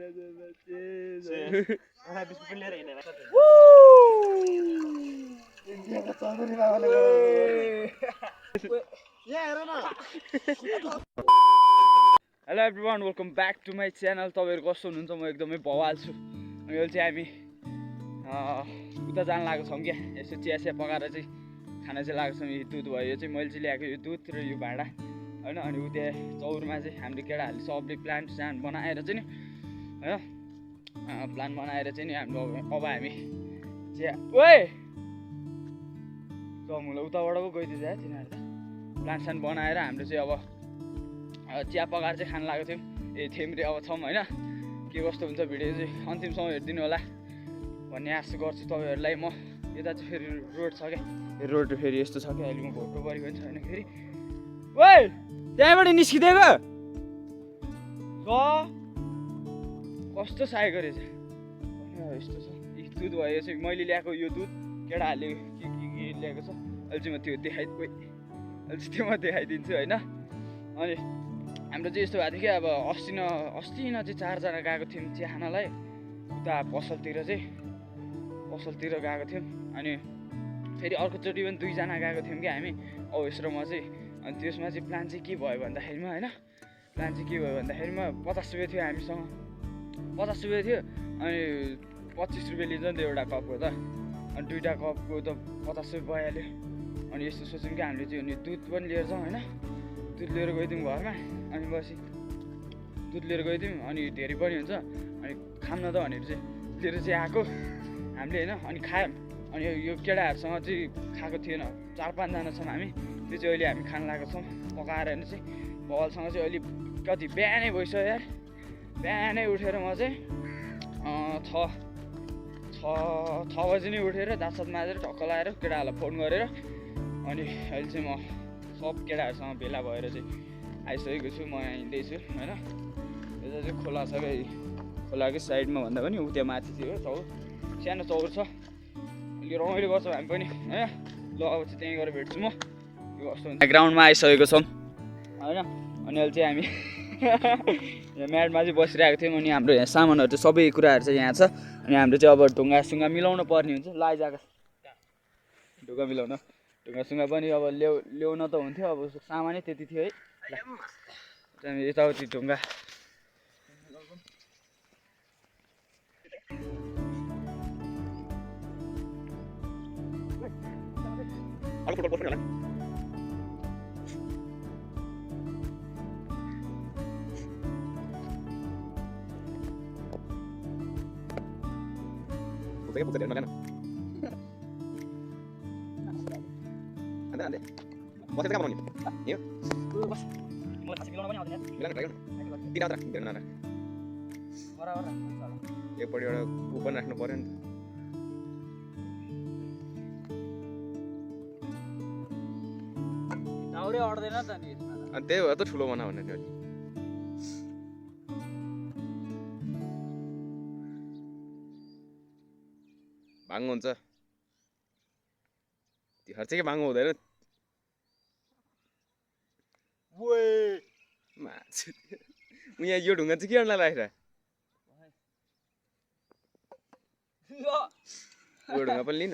Hello everyone, welcome back to my channel. तपाईँहरू कस्तो हुनुहुन्छ? म एकदमै बवाल छु। अनि अहिले चाहिँ हामी उता जान लागेको छौँ क्या। यसो चिया पकाएर चाहिँ खाना चाहिँ लागेको छौँ। यो दुध भयो, यो चाहिँ मैले चाहिँ ल्याएको यो दुध र यो भाँडा होइन। अनि उता चौरमा चाहिँ हाम्रो केटाहरूले सबले प्लान बनाएर चाहिँ नि होइन, प्लान बनाएर चाहिँ नि हाम्रो अब हामी चिया चमुलाई उताबाट पो गइदिन्छ है तिनीहरू त। प्लान बनाएर हाम्रो चाहिँ अब चिया पकाएर चाहिँ खान लागेको थियौँ रे। अब छौँ होइन। के कस्तो हुन्छ भिडियो चाहिँ अन्तिमसम्म हेरिदिनु होला भन्ने आशा गर्छु तपाईँहरूलाई। म यता चाहिँ फेरि रोड छ क्या, रोड फेरि यस्तो छ क्या, अहिले म भोटो गरेको पनि छैन फेरि। ओइ त्यहाँबाट निस्किदिएको कस्तो साइको रहेछ यस्तो छ। दुध भयो चाहिँ मैले ल्याएको यो दुध केटाहरूले के ल्याएको छ अहिले चाहिँ म त्यो देखाइदिन्छु होइन। अनि हाम्रो चाहिँ यस्तो भएको थियो कि अब अस्ति न चाहिँ 4 जना गएको थियौँ चिया खानालाई उता पसलतिर गएको थियौँ। अनि फेरि अर्कोचोटि पनि 2 जना गएको थियौँ कि हामी अवेश र म चाहिँ। अनि त्यसमा चाहिँ प्लान चाहिँ के भयो भन्दाखेरिमा होइन, 50 रुपियाँ थियो हामीसँग, 50 रुपियाँ थियो। अनि 25 रुपियाँ लिन्छ नि त एउटा कपको त। अनि 2टा कपको त 50 रुपियाँ भइहाल्यो। अनि यस्तो सोच्यौँ कि हामीले चाहिँ अनि दुध पनि लिएर जाउँ होइन। दुध लिएर गइदिउँ घरमा, अनि बसी दुध लिएर गइदिउँ अनि धेरै पनि हुन्छ। अनि खाऊँ न त भनेर चाहिँ लिएर चाहिँ आएको हामीले होइन। अनि खायौँ। अनि यो केटाहरूसँग चाहिँ खाएको थिएन, 4-5 जना छौँ हामी। त्यो चाहिँ अहिले हामी खान लागेको छौँ पकाएर होइन चाहिँ। बवालसँग चाहिँ अहिले कति बिहानै भइसक्यो यार। बिहानै उठेर म चाहिँ 6 बजी नै उठेर दाँतसात माझेर टक्क लगाएर केटाहरूलाई फोन गरेर अनि अहिले चाहिँ म सब केटाहरूसँग भेला भएर चाहिँ आइसकेको छु। म यहाँ हिँड्दैछु होइन। यता चाहिँ खोला छ क्या, खोलाकै साइडमा भन्दा पनि उ त्यहाँ माथि थियो चौर, सानो चौर छ। अलि रमाइलो गर्छौँ हामी पनि होइन। ल अब चाहिँ त्यहीँ गएर भेट्छु म। यो कस्तो हुन्छ ग्राउन्डमा आइसकेको छौँ होइन। अनि अहिले चाहिँ हामी यहाँ म्याटमा चाहिँ बसिरहेको थियौँ। अनि हाम्रो यहाँ सामानहरू चाहिँ सबै कुराहरू चाहिँ यहाँ छ। अनि हाम्रो चाहिँ अब ढुङ्गासुङ्गा मिलाउन पर्ने हुन्छ। लाइजाएको ढुङ्गासुङ्गा पनि अब ल्याउन त हुन्थ्यो, अब सामानै त्यति थियो है। हामी यताउति ढुङ्गा एकपट्टि एउटा ऊ पनि राख्नु पर्यो नि त। अड्दैन त नि अनि त्यही भएर त ठुलो बना भने नि भाङ्गो हुन्छ। तिहार चाहिँ के भाङ्गो हुँदैन। यहाँ यो ढुङ्गा चाहिँ के गर्नलाई राखेर यो ढुङ्गा पनि लिन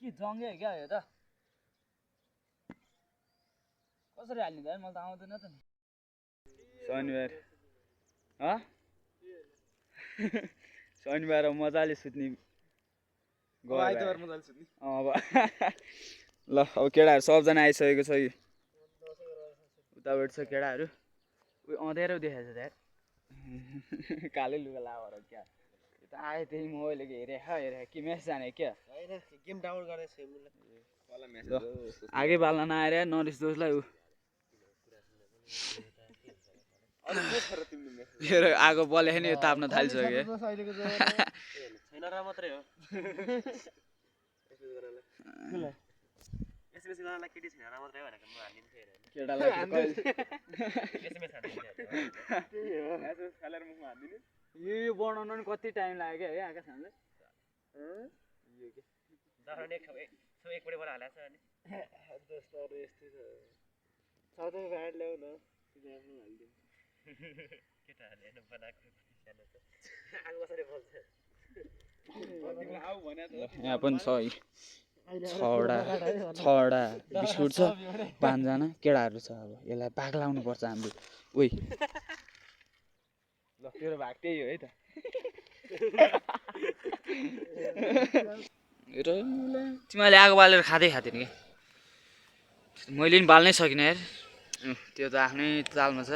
के जङ्गे क्या यो त कसरी हाल्ने त मलाई त आउँदैन त नि। शनिबार शनिबार मजाले सुत्ने ल अब केटाहरू सबजना आइसकेको छ। उताबाट छ केटाहरू। उयो अँध्यारो देखाएको छ यार। कालै लुगा लाएर क्या त आयो त्यही मोबाइल हेरे कि म्याच जाने क्या गेम डाउनलोड गरेर आगे बाल्न नआएर नरिस दोषलाई ऊ आगो बले नि ताप्न थालिसक्यो। यो बनाउनु नि कति टाइम लाग्यो है आकाश हामीलाई। यहाँ पनि छ 6वटा बिस्कुट छ 5जना केटाहरू छ अब यसलाई भाग लाउनु पर्छ हामीले ओइ ल तेरो भाग त्यही हो है त तिमीले आगो बालेर खाँदै खाँदैन क्या मैले नि बाल्नै सकिनँ यार त्यो त आफ्नै चालमा छ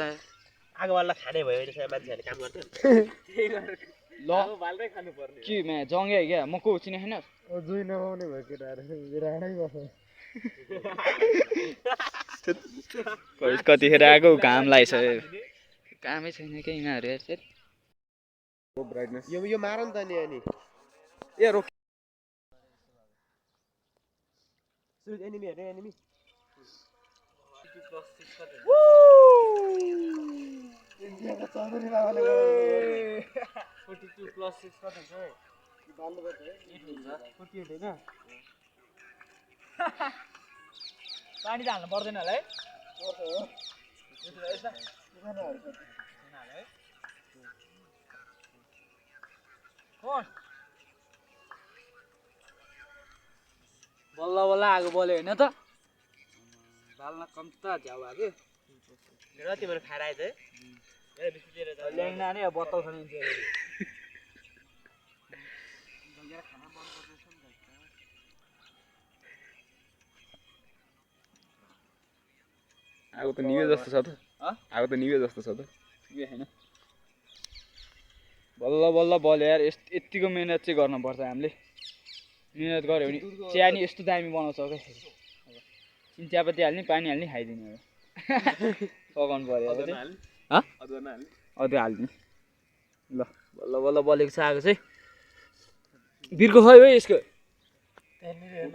आगो बाल्न खाने भयो भने मान्छेहरूले काम गर्छ ल बाल्दै खानु पर्ने के म्या जङ्गे क्या म को चिने छैन जुई नपाउने भयो केटाहरू राडै बस्छ कतिखेर आएको घाम लागिसक्यो कामै छैन क्या यिनीहरू यार यो मार नि त नि अनि ए रोक एनिमी हेर्ने एनिमी इन्डियाको चौधरी बाबाले 42+6 कति छ बाल्नु पर्छ है 48 हैन पानी त हाल्नु पर्दैन होला है बल्ल बल्ल आगो बल्यो होइन त बाल्न कम्ती त झ्याउ भयो कि र तिम्रो खाएर आएछ है ए बिस्कुट लिएर जा ल्याङ्ना नै बोतल खानिन्छ आगो त निभे जस्तो छ त आगो त निभे जस्तो छ त के हैन बल्ल बल्ल बल्यो यार यतिको मेहनत चाहिँ गर्नुपर्छ हामीले मेहनत गऱ्यो भने चिया नि यस्तो दामी बनाउँछ क्या चियापत्ती हाल्ने पानी हाल्ने खाइदिने अब पकाउनु पर्यो अब चाहिँ अदुवा हाल्ने ल बल्ल बल्ल बलेको छ आगो चाहिँ बिर्को खै हो यसको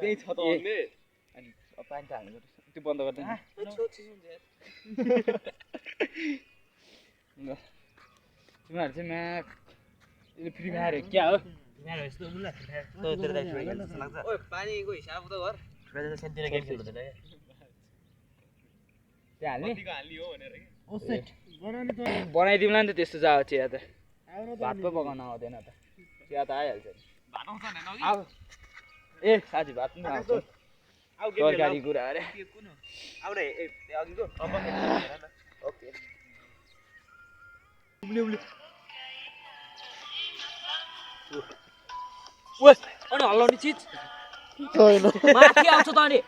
त्यही छ त अन्ले अनि पानी त हाल्नु त्यो बन्द गर्दैन ल तिमीहरू चाहिँ म्याक फ्री फायर क्या हो मेरो यस्तो मुला तेरो दाइ फ्री जस्तो लाग्छ ओइ पानीको हिसाब त गर फ्रेन्ड सेन्टिएर गेम खेल्नु हुँदैन त्यहाँ हाल्ने हाल्ने हो भनेर के ओसेट बनाउने त बनाइदिउँला नि त त्यस्तो जाओ चिया त भात पो पकाउन आउँदैन त चिया त आइहाल्छ नि आऊ ए साथी भात पनि आउँछ आउ गेम तरकारी कुरा अरे आउ न अघिको अब खेल्नु हेर न ओके ओए अनि हल्लाउने चिज छैन माथि आउँछ त अनि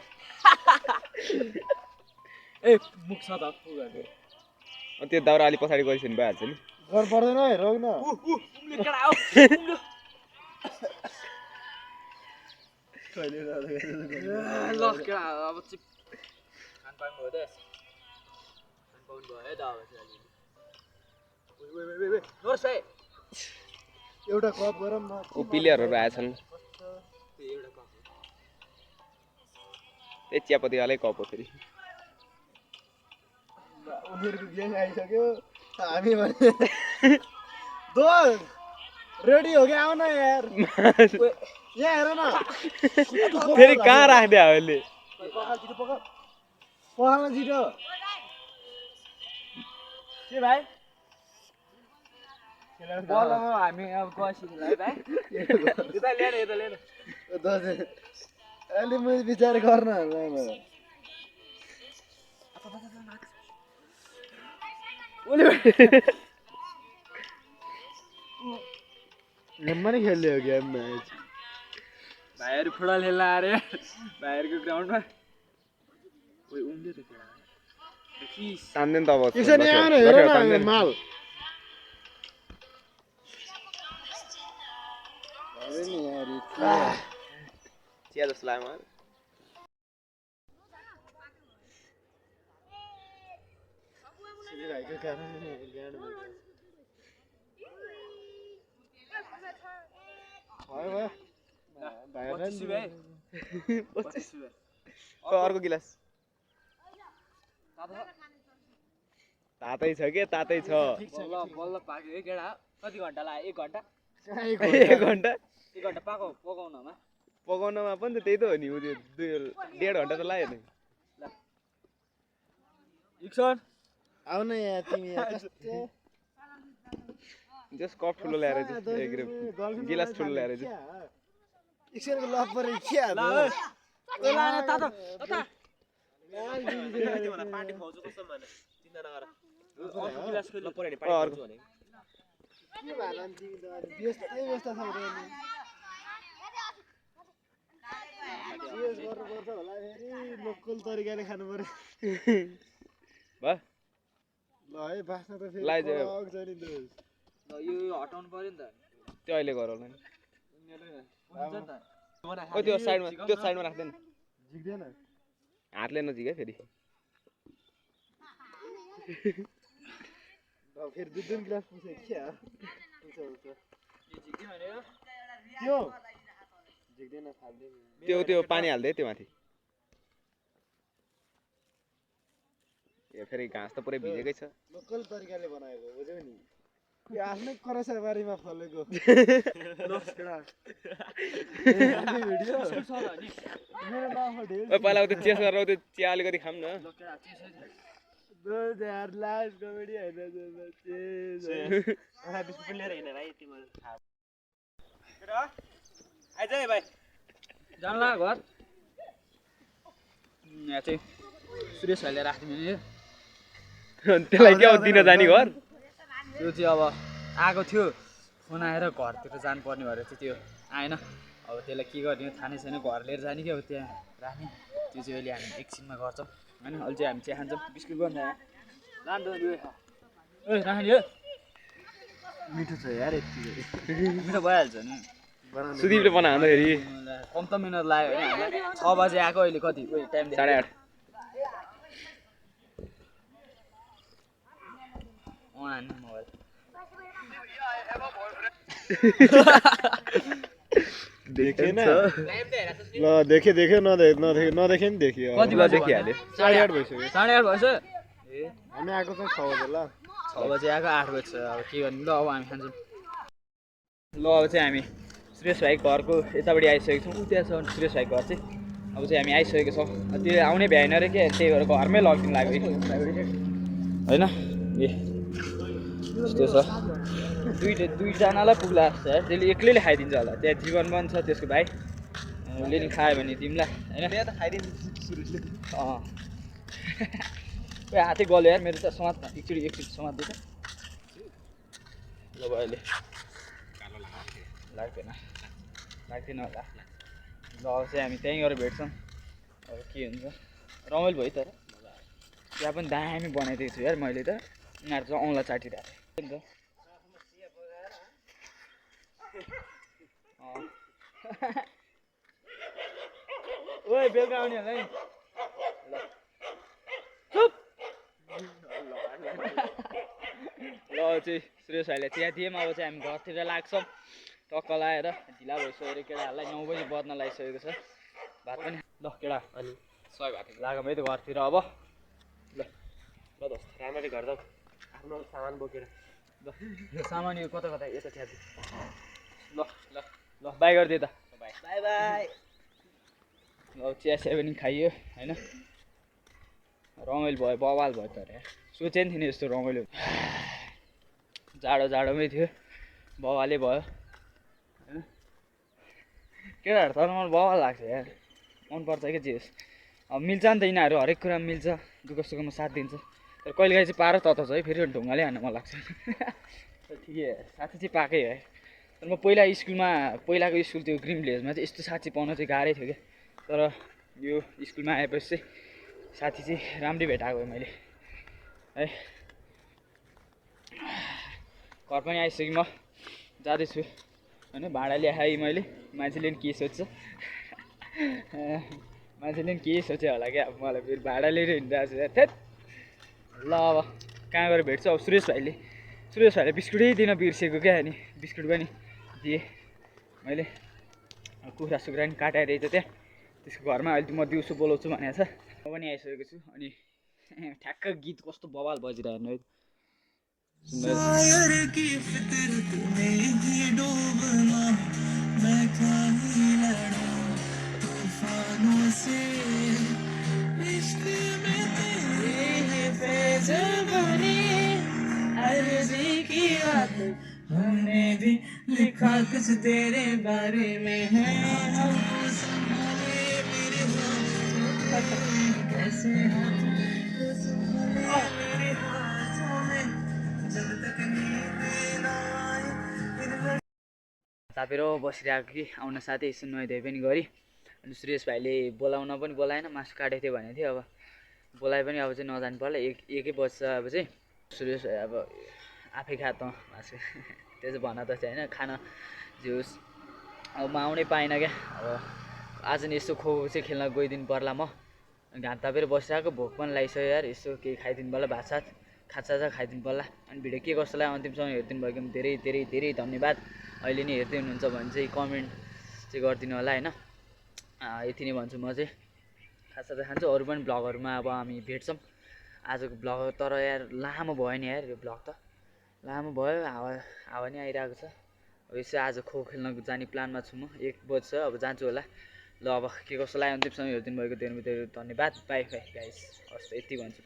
ए मुख छ त पुगेको अनि त्यो दाउरा अलि पछाडि गरिसक्नु भइहाल्छ नि घर पर्दैन हेरौ न ल केटा अब चिप खान पाउनु भयो त खान पाउनु भयो है त अब चाहिँ नोर्स है एउटा कप गरम न ऊ प्लेयरहरू आएछन् एउटा कप त्यही चियापत्ती वालै कप हो फेरि उनीहरूको ग्याङ आइसक्यो हामी भने दोस्त रेडी हो कि आऊ न यार यहाँ हेर न फेरि कहाँ राख्दे अहिले पखाल्न छिटो के भाइ बल हामी अब गसिदिनु है भाइ यता ल्याएर यता ल्याएर दसैँ अलि मैले विचार गर्न गेममा नै खेल्यो गेम म्याच भाइहरू फुटबल खेल्न अरे भाइहरूको ग्राउन्डमा ओइ उम्ले त केटा तान्दैन त अब एकछिन यहाँ आएर हेर न माल अरे नि यार चिया जस्तो लाग्यो मलाई भाइको कारण ज्ञान अर्को गिलास तातै छ के तातै छ बल्ल बल्ल पाक्यो है केटा कति घन्टा लाग्यो 1 घन्टा 1 घन्टा 1 घन्टा पकाउनमा पकाउनमा पनि त त्यही त हो नि उ त्यो 1.5 घन्टा त लाग्यो नि इक्सन आउ न यहाँ तिमी यहाँ कस्तो जस कप ठुलो ल्याएर चाहिँ गिलास ठुलो ल्याएर चाहिँ एकछिनको लप परे क्या पार्टी खुवाउँछु कस्तो माने चिन्ता नगर अर्को गिलास खेल्नु पर्यो नि पार्टी खुवाउँछु भने के भएन नि तिमी त व्यस्तै व्यस्त छौ रे नि सिएस गर्नुपर्छ होला फेरि लोकल तरिकाले खानु पर्यो भयो ल है बास्न त फेरि लाइ जाऊ। पग छ नि दोस ल यो हटाउनु पर्यो नि त त्यो अहिले गर होला नि हुन्छ नि त ओ त्यो साइडमा राख्दैन झिक्दैन हातले नझिक है फेरि फेरि दुई दुई गिलास पुग्छ क्या हुन्छ यो झिक्दियो भने त्यो झिक्दैन फाल्दैन त्यो पानी हाल्दै त्यो माथि यो फेरि घाँस त पुरै भिजेकै छ लोकल तरिकाले बनाएको बुझ्यौ नि यो आफ्नै करासाबारीमा फलेको भिडियो मेरो नाफा ढेर ओ पहिला त्यो चेस गरेर त्यो चिया अलिकति खाऊँ न दोस यार लास्ट कमेडी हैन बिस्कुट लिएर हिँड भाइ तिम्रो आइज है भाइ जानला घर यहाँ चाहिँ सुरेश भाइले राखिदिनु नि त्यसलाई के अब दिन जाने घर त्यो चाहिँ अब आएको थियो फोन आएर घरतिर जानुपर्ने भएर चाहिँ त्यो आएन अब त्यसलाई के गर्ने थाहा नै छैन घर लिएर जाने कि अब त्यहाँ राख्ने त्यो चाहिँ अहिले हामी एकछिनमा गर्छौँ होइन अहिले चाहिँ हामी चिया खान्छौँ बिस्कुट बन्द लान्छ ए राख्ने हो मिठो छ यार यति मिठो भइहाल्छ नि सुदीपले बनाउँदाखेरि कम त मिहिनेत लाग्यो होइन हामीलाई 6 बजे आएको अहिले कति उयो टाइम 8:30 हान्ने मोबाइल देखेन ल देखे नदेखे नि देखियो कति बजे देखिहाल्यो 8:30 भइसक्यो 8:30 भएछ ए हामी आएको चाहिँ 6 बजे ल 6 बजे आएको 8 बजे अब के गर्ने ल अब हामी खान्छौँ ल अब चाहिँ हामी सुरेश भाइ घरको यतापट्टि आइसकेको छौँ त्यहाँ छ सुरेश भाइको घर चाहिँ अब चाहिँ हामी आइसकेको छौँ त्यो आउनै भ्याएन अरे के त्यही भएर घरमै लगिदिनु लाग्यो होइन ए यस्तो छ दुईजनालाई पुग्ला जस्तो यार त्यसले एक्लैले खाइदिन्छ होला त्यहाँ जीवन पनि छ त्यसको भाइ उसले नि खायो भने तिमीलाई होइन त्यहाँ त खाइदिन्छ सुरुले ए हातै गल्यो यार मेरो त समात एकचोटि समात्दै छ ल अब अहिले लाग्दैन होला ल अब चाहिँ हामी त्यहीँ गएर भेट्छौँ अब के हुन्छ रमाइलो भयो तर त्यहाँ पनि दामी बनाइदिएको छु यार मैले त उनीहरू चाहिँ औँला चाटिरहेको थियो नि त ओए बेलुका आउने होला नि ल चुप ल चाहिँ सुरेश भाइलाई चिया दिएँ अब चाहिँ हामी घरतिर लाग्छौँ टक्क लाएर ढिला भइसक्यो अरे केटाहरूलाई 9 बजी बज्न लागिसकेको छ भात पनि ल केटा अनि सबै भात लागौँ है त घरतिर अब ल ल दोस्त राम्ररी घर जाऊ आफ्नो सामान बोकेर ल यो सामान यो कता यता ठ्याप्छु ल ल ल बाई गरिदिए त बाई बाई बाई ल चिया सिया पनि खाइयो होइन रमाइलो भयो बवाल भयो तर यार सोचेको थिएन यस्तो रमाइलो जाडोमै थियो बवालै भयो होइन केटाहरू तर मलाई बवाल लाग्छ यार मनपर्छ क्या जे अब मिल्छ नि त यिनीहरू हरेक कुरामा मिल्छ दुःख सुखमा साथ दिन्छ तर कहिलेकाहीँ चाहिँ पारो तताउँछ है फेरि ढुङ्गाले हान्न मन लाग्छ ठिकै साथी चाहिँ पाएकै है तर म पहिलाको स्कुल त्यो ग्रिन भिलेजमा चाहिँ यस्तो साथी पाउन चाहिँ गाह्रै थियो क्या तर यो स्कुलमा आएपछि चाहिँ साथी चाहिँ राम्रै भेटाएको मैले है घर पनि आइसकेँ म जाँदैछु होइन भाडा ल्याएँ मैले मान्छेले पनि के सोध्छ मान्छेले पनि के सोच्यो होला क्या अब मलाई फेरि भाडा लिएर हिँडिरहेको छु थेट ल अब कहाँ गएर भेट्छु अब सुरेश भाइले बिस्कुटै दिन बिर्सेको क्या अनि बिस्कुट पनि दिएँ मैले कुखुरा सुखुरा पनि काटाएर रहेछ त्यहाँ त्यसको घरमा अहिले म दिउँसो बोलाउँछु भनेको छ म पनि आइसकेको छु अनि ठ्याक्क गीत कस्तो बवाल बजिरहेको है से खुशी की बात हमने भी लिखा कुछ तेरे बारे में है हम संभाले मेरे कैसे मेरे हाथों में जब तक नींद ना आए तापेर बसिरहेको कि आउन साथै एकछिन नुहाइधुवाइ पनि गरी अनि सुरेश भाइले बोलाउन पनि बोलाएन मासु काटेको थियो भनेको थियो अब बोलाए पनि अब चाहिँ नजानु पर्ला एकै बज्छ अब चाहिँ सुरेश भाइ अब आफै खा त मासु त्यो चाहिँ भन्न त चाहिँ होइन खान जे होस् अब म आउनै पाइनँ क्या अब आज नि यसो खो चाहिँ खेल्न गइदिनु पर्ला म घाम तापेर बसिरहेको भोक पनि लागिसक्यो यार यसो केही खाइदिनु पर्ला भात साथ खाजा खाइदिनु पर्ला अनि भिडियो के कस्तो लाग्यो अन्तिमसम्म हेरिदिनु भएको धेरै धेरै धेरै धन्यवाद अहिले नै हेर्दै हुनुहुन्छ भने चाहिँ कमेन्ट चाहिँ गरिदिनु होला होइन यति नै भन्छु म चाहिँ खाजा त खान्छु अरू पनि भ्लगहरूमा अब हामी भेट्छौँ आजको भ्लग तर यार लामो भयो नि यार यो भ्लग त लामो भयो हावा नि आइरहेको छ अब यसो आज खो खेल्न जाने प्लानमा छु म 1 बज्छ अब जान्छु होला ल अब के कस्तो लाग्यो अन्तिमसम्म हेरिदिनु भएको धेरै धेरै धन्यवाद बाई बाई गाइस हस् यति भन्छु